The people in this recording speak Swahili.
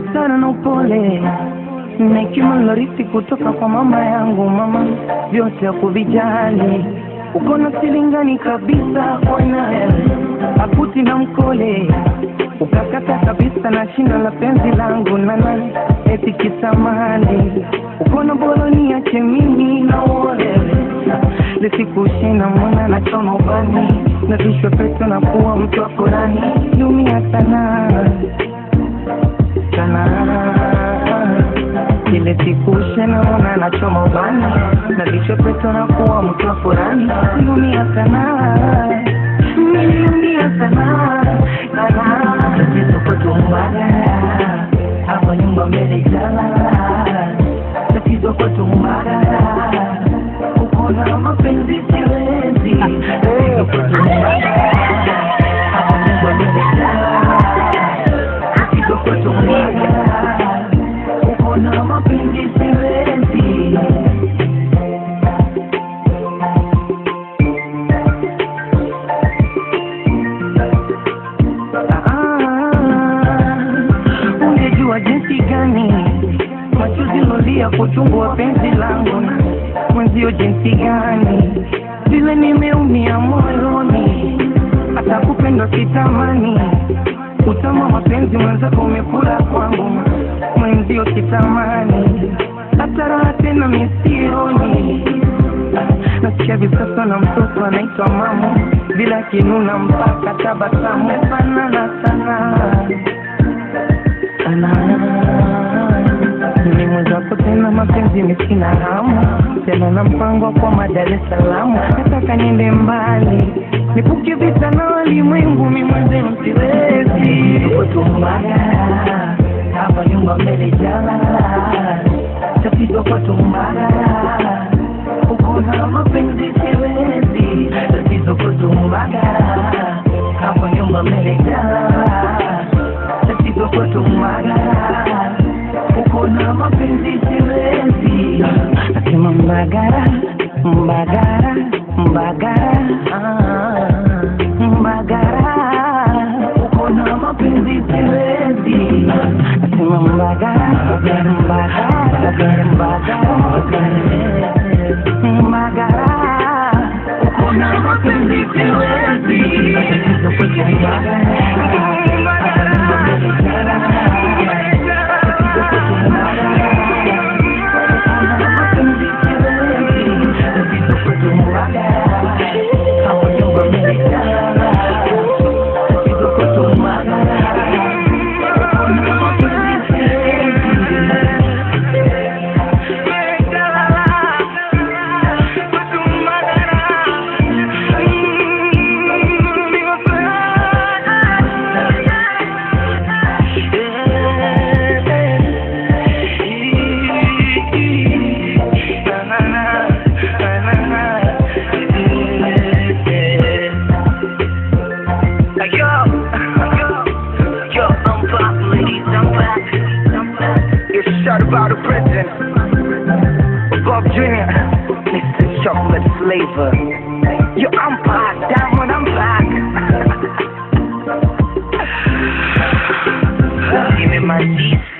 busara na upole na hekima nilorithi kutoka kwa mama yangu. Mama vyote ya kuvijali, uko na silingani kabisa kwa naye akuti na mkole, ukakata kabisa na shina la penzi langu nana eti kisamani, uko na boloni ya chemini na uole lisikushina mwana na choma ubani na vishwa peto na kuwa mtu wa Korani. Lumia sana sana ile sikushina mwana na choma ubani na vishwa peto na kuwa mtu wa Korani. Lumia sana, lumia sana sana tatizo kwa tumbaga hapa nyumba mbele jala, tatizo kwa tumbaga ukona mapenzi siwezi, tatizo kwa tumbaga hapa nyumba mbele jala, tatizo kwa tumbaga ukona mapenzi siwezi. Jinsi gani machozi lolia kuchungua penzi langu na mwenzio, jinsi gani vile nimeumia moyoni, hata kupendwa sitamani. Utama mapenzi mwenzako umekula kwangu, mwenzio sitamani, hata raha tena misioni. Nasikia visasa na mtoto anaitwa mamu, bila kinuna mpaka tabasamu. Fanana sana ni mwenzako tena mapenzi misina hamu tena na mpango kwa Dar es Salaam. Nataka niende mbali nipuke vita na walimwengu, mimi mwenze msiwezi kutumbaga hapa nyumba mbele jala, tatizo kwa tumbaga uko na mapenzi siwezi, tatizo kwa tumbaga hapa nyumba mbele jala, tatizo kwa tumbaga uko na mapenzi siwezi. Nasema mbagara, mbagara, mbagara, mbagara uko na mapenzi siwezi. Nasema mbagara, mbagara, mbagara, mbagara uko na mapenzi siwezi. Tatizo kwa tumbaga about the president, Bob Jr., Mr. Chocolate Flavor. Yo, I'm back, Diamond, I'm back. Give me my teeth.